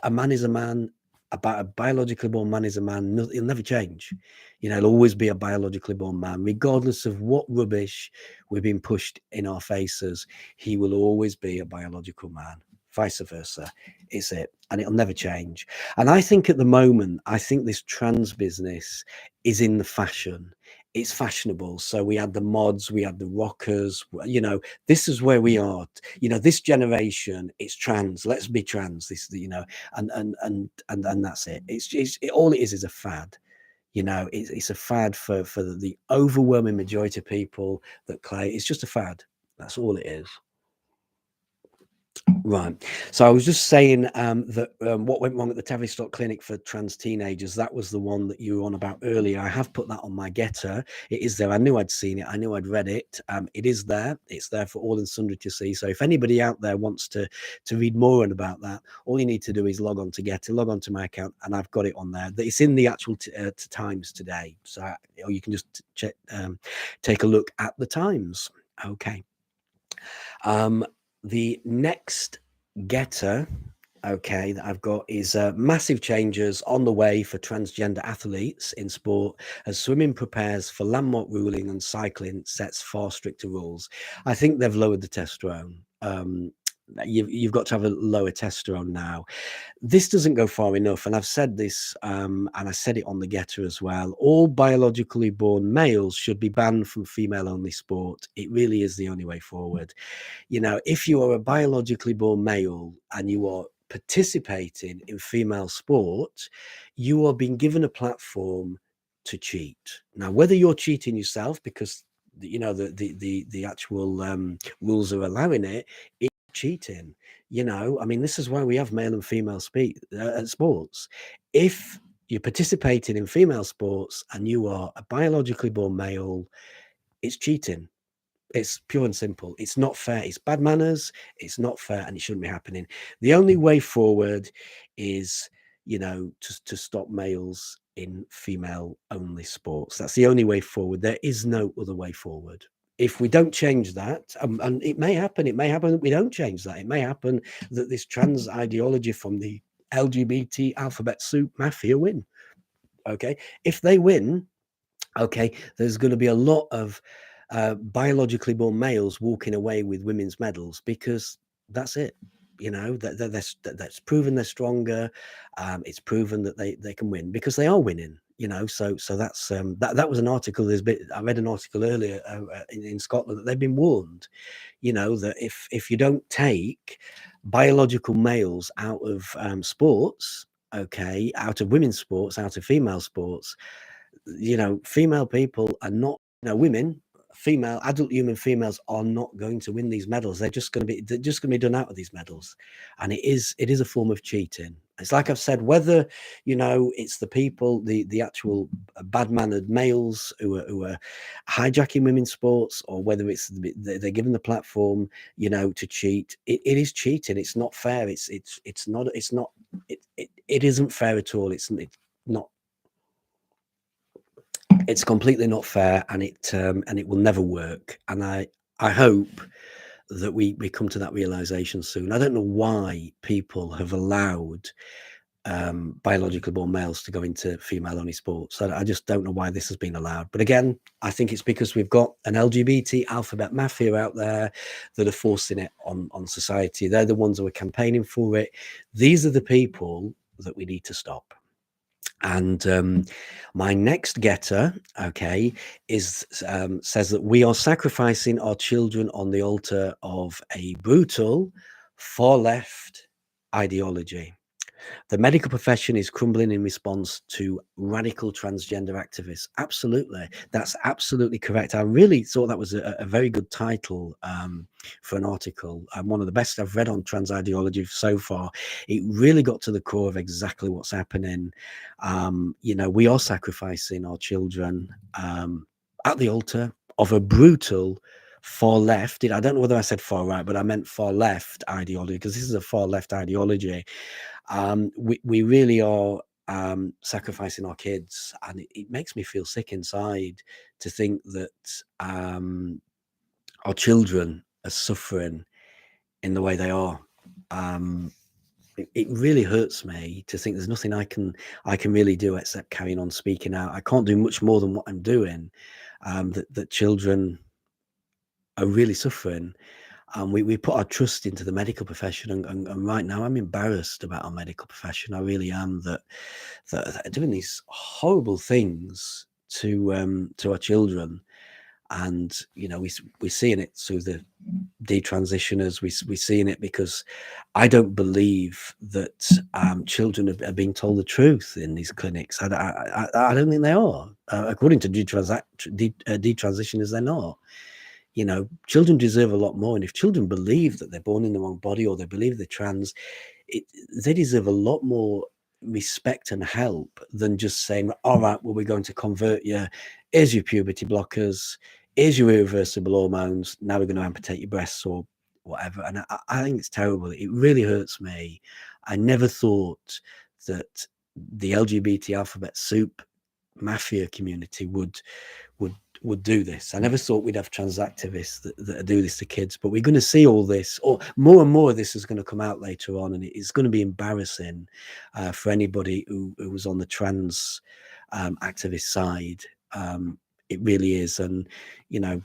A man is a man. A biologically born man is a man. He'll never change. You know, he'll always be a biologically born man, regardless of what rubbish we're being pushed in our faces. He will always be a biological man. Vice versa. It's it, and it'll never change. And I think at the moment, I think this trans business is in the fashion. It's fashionable. So we had the mods, we had the rockers. You know, this is where we are. You know, this generation, it's trans. Let's be trans. This, you know, and that's it. All it is a fad. You know, it's a fad for the overwhelming majority of people that claim it's just a fad. That's all it is. Right. So I was just saying that what went wrong at the Tavistock Clinic for trans teenagers, that was the one that you were on about earlier. I have put that on my Gettr. It is there. I knew I'd seen it. I knew I'd read it. It is there. It's there for all and sundry to see. So if anybody out there wants to read more about that, all you need to do is log on to Gettr, log on to my account, and I've got it on there. It's in the actual Times today. So or you can just check, take a look at the Times. Okay. The next Gettr, okay, that I've got is massive changes on the way for transgender athletes in sport as swimming prepares for landmark ruling and cycling sets far stricter rules. I think they've lowered the testosterone. you've got to have a lower testosterone now. This doesn't go far enough, and I've said this, and I said it on the Gettr as well. All biologically born males should be banned from female-only sport. It really is the only way forward. You know, if you are a biologically born male and you are participating in female sport, you are being given a platform to cheat. Now, whether you're cheating yourself because you know the actual rules are allowing it, it's cheating. You know, I mean, this is why we have male and female sports. If you're participating in female sports and you are a biologically born male, it's cheating. It's pure and simple. It's not fair. It's bad manners. It's not fair, and it shouldn't be happening. The only way forward is, you know, to stop males in female-only sports. That's the only way forward. There is no other way forward. If we don't change that, and it may happen that we don't change that. It may happen that this trans ideology from the LGBT alphabet soup mafia win. Okay, if they win, okay, there's going to be a lot of biologically born males walking away with women's medals because that's it. You know, that's proven they're stronger. It's proven that they can win because they are winning. You know, so that's that was an article. I read an article earlier in Scotland that they've been warned. You know, that if you don't take biological males out of sports, okay, out of women's sports, out of female sports, you know, female people are not, you know, women, female adult human females are not going to win these medals. They're just going to be done out of these medals, and it is a form of cheating. It's like I've said, whether, you know, it's the people, the actual bad mannered males who are hijacking women's sports, or whether it's they're given the platform, you know, to cheat. It is cheating. It's not fair. It isn't fair at all. It's not. It's completely not fair, and it will never work. And I hope that we come to that realization soon. I don't know why people have allowed biologically born males to go into female-only sports. I just don't know why this has been allowed. But again, I think it's because we've got an LGBT alphabet mafia out there that are forcing it on society. They're the ones who are campaigning for it. These are the people that we need to stop. And my next Gettr, okay, says that we are sacrificing our children on the altar of a brutal far left ideology. The medical profession is crumbling in response to radical transgender activists. Absolutely. That's absolutely correct. I really thought that was a very good title for an article. One of the best I've read on trans ideology so far. It really got to the core of exactly what's happening. You know, we are sacrificing our children at the altar of a brutal far left. I don't know whether I said far right, but I meant far left ideology, because this is a far left ideology. We really are sacrificing our kids, and it makes me feel sick inside to think that our children are suffering in the way they are. It really hurts me to think there's nothing I can really do except carrying on speaking out. I can't do much more than what I'm doing. That children are really suffering. We put our trust into the medical profession, and right now I'm embarrassed about our medical profession. I really am, that are doing these horrible things to our children. And you know, we're seeing it through the detransitioners. We're seeing it because I don't believe that children are being told the truth in these clinics. I don't think they are. According to detransitioners, they're not. You know, children deserve a lot more. And if children believe that they're born in the wrong body, or they believe they're trans, they deserve a lot more respect and help than just saying, all right, well, we're going to convert you. Here's your puberty blockers. Here's your irreversible hormones. Now we're going to amputate your breasts or whatever. And I think it's terrible. It really hurts me. I never thought that the LGBT alphabet soup mafia community would do this. I never thought we'd have trans activists that do this to kids, but we're going to see all this, or more and more of this is going to come out later on, and it's going to be embarrassing for anybody who was on the trans activist side. It really is. And you know,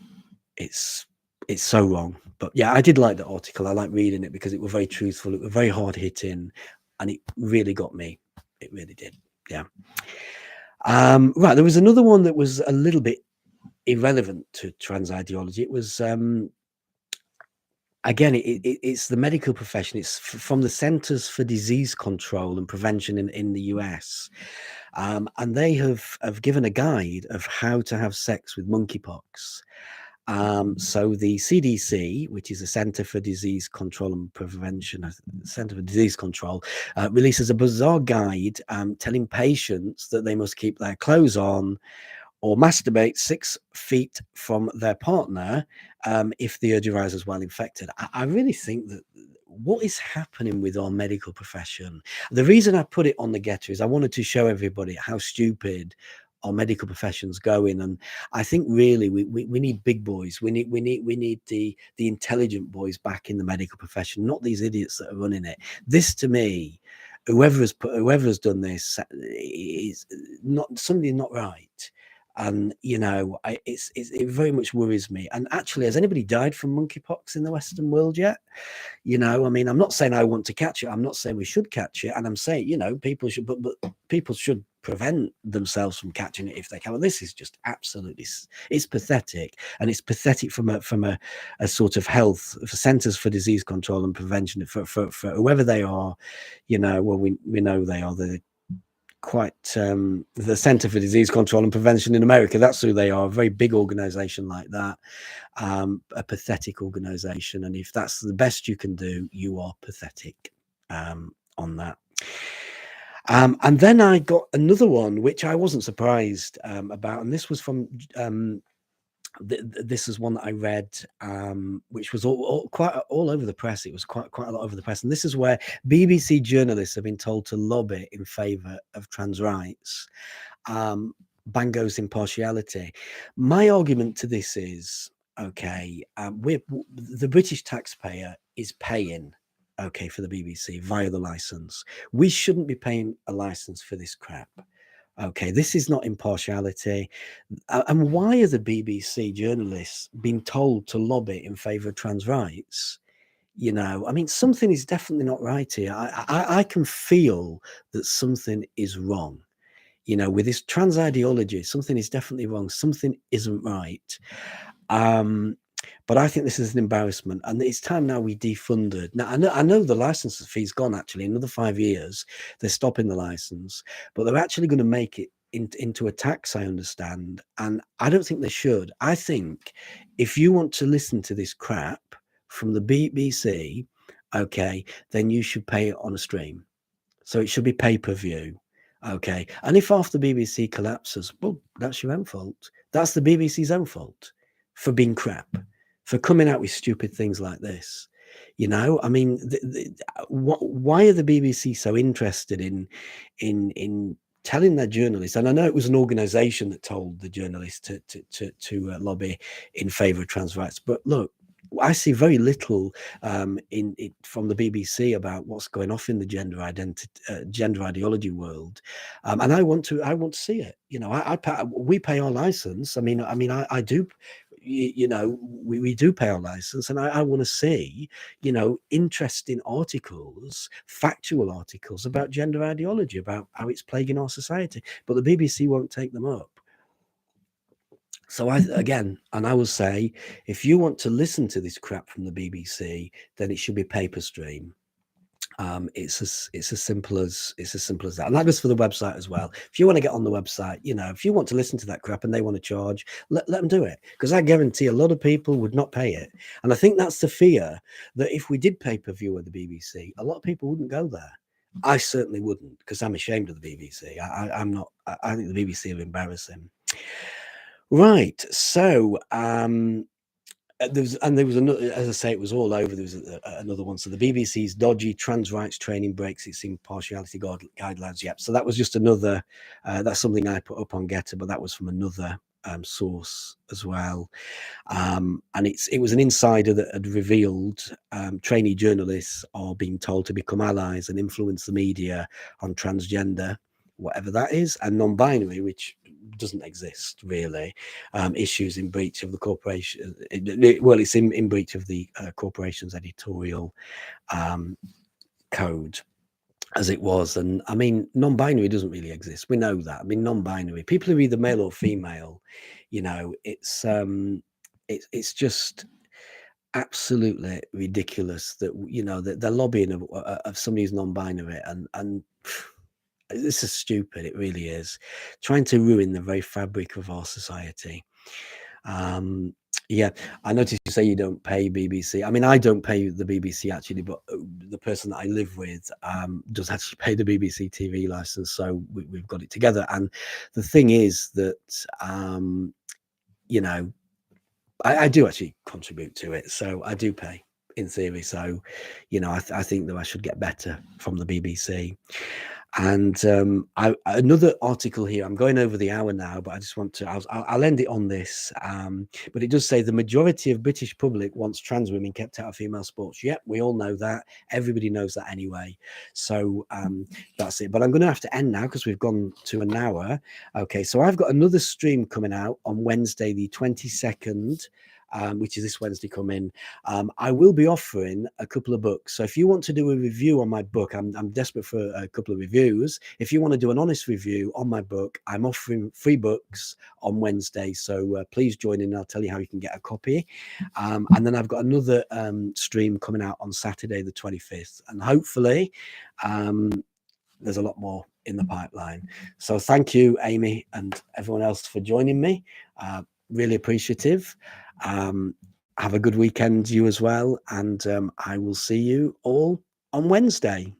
it's It's so wrong. But yeah, I did like the article. I like reading it because it was very truthful. It was very hard hitting, and it really got me. It really did. Yeah. Right. There was another one that was a little bit irrelevant to trans ideology. It was again, it's the medical profession. It's from the Centers for Disease Control and Prevention in the US, and they have given a guide of how to have sex with monkeypox. So the CDC, which is the Center for Disease Control and Prevention, Center for Disease Control, releases a bizarre guide telling patients that they must keep their clothes on or masturbate 6 feet from their partner if the urge arises while infected. I really think that what is happening with our medical profession, the reason I put it on the Gettr is I wanted to show everybody how stupid our medical profession's going, and I think really we need big boys. We need the intelligent boys back in the medical profession, not these idiots that are running it. This, to me, whoever has done this is not something not right. And you know, it very much worries me. And actually, has anybody died from monkeypox in the Western world yet? You know, I mean, I'm not saying I want to catch it. I'm not saying we should catch it. And I'm saying, you know, people should, but people should prevent themselves from catching it if they can. Well, this is just absolutely, it's pathetic. And it's pathetic from a sort of health, for Centers for Disease Control and Prevention, for whoever they are, you know, well, we know they are quite the Center for Disease Control and Prevention in America. That's who they are, a very big organization like that, a pathetic organization. And if that's the best you can do, you are pathetic on that. And then I got another one which I wasn't surprised about, and this was from this is one that I read, which was quite all over the press. It was quite a lot over the press, and this is where BBC journalists have been told to lobby in favour of trans rights. Bango's impartiality. My argument to this is, okay, the British taxpayer is paying, okay, for the BBC via the license. We shouldn't be paying a license for this crap. Okay, this is not impartiality. And why are the BBC journalists being told to lobby in favour of trans rights? You know, I mean, something is definitely not right here. I can feel that something is wrong. You know, with this trans ideology, something is definitely wrong. Something isn't right. But I think this is an embarrassment, and it's time now we defund it. Now, I know the license fee's gone, actually. Another 5 years, they're stopping the license, but they're actually going to make it into a tax, I understand, and I don't think they should. I think if you want to listen to this crap from the BBC, okay, then you should pay it on a stream. So it should be pay-per-view. Okay. And if half the BBC collapses, well, that's your own fault. That's the BBC's own fault for being crap, for coming out with stupid things like this. You know, I mean, why are the BBC so interested in telling their journalists? And I know it was an organization that told the journalists to lobby in favor of trans rights, but look, I see very little from the BBC about what's going off in the gender ideology world, and I want to see it. You know, we pay our license. I mean, I do. You know, we do pay our license, and I want to see, you know, interesting articles, factual articles about gender ideology, about how it's plaguing our society. But the BBC won't take them up. So I will say, if you want to listen to this crap from the BBC, then it should be paper stream. It's as simple as that, and that goes for the website as well. If you want to get on the website, you know, if you want to listen to that crap and they want to charge, let them do it, because I guarantee a lot of people would not pay it. And I think that's the fear, that if we did pay-per-view with the BBC, a lot of people wouldn't go there. I certainly wouldn't, because I'm ashamed of the BBC. I'm not. I think the BBC are embarrassing. Right. So there was another, as I say, it was all over. There was another one. So the BBC's dodgy trans rights training breaks its impartiality guidelines. Yep. So that was just another. That's something I put up on Gettr, but that was from another source as well. And it was an insider that had revealed trainee journalists are being told to become allies and influence the media on transgender whatever that is, and non-binary, which doesn't exist really. Issues in breach of the corporation. Well, it's in breach of the corporation's editorial code, as it was. And I mean, non-binary doesn't really exist. We know that. I mean, non-binary people are either male or female. You know, it's just absolutely ridiculous that, you know, that they're lobbying of somebody who's non-binary, and this is stupid. It really is, trying to ruin the very fabric of our society. Yeah, I noticed you say you don't pay BBC. I mean, I don't pay the BBC actually, but the person that I live with does actually pay the BBC TV license, so we've got it together. And the thing is that you know, I do actually contribute to it, so I do pay in theory. So, you know, I think that I should get better from the BBC. And another article here, I'm going over the hour now, but I just want to, I'll end it on this. But it does say the majority of British public wants trans women kept out of female sports. Yep, we all know that. Everybody knows that anyway. So that's it. But I'm going to have to end now because we've gone to an hour. Okay, so I've got another stream coming out on Wednesday, the 22nd. Which is this Wednesday coming. I will be offering a couple of books. So if you want to do a review on my book, I'm desperate for a couple of reviews. If you want to do an honest review on my book, I'm offering free books on Wednesday. So please join in. I'll tell you how you can get a copy. And then I've got another stream coming out on Saturday, the 25th. And hopefully there's a lot more in the pipeline. So thank you, Amy, and everyone else for joining me. Really appreciative. Have a good weekend, you as well, and I will see you all on Wednesday.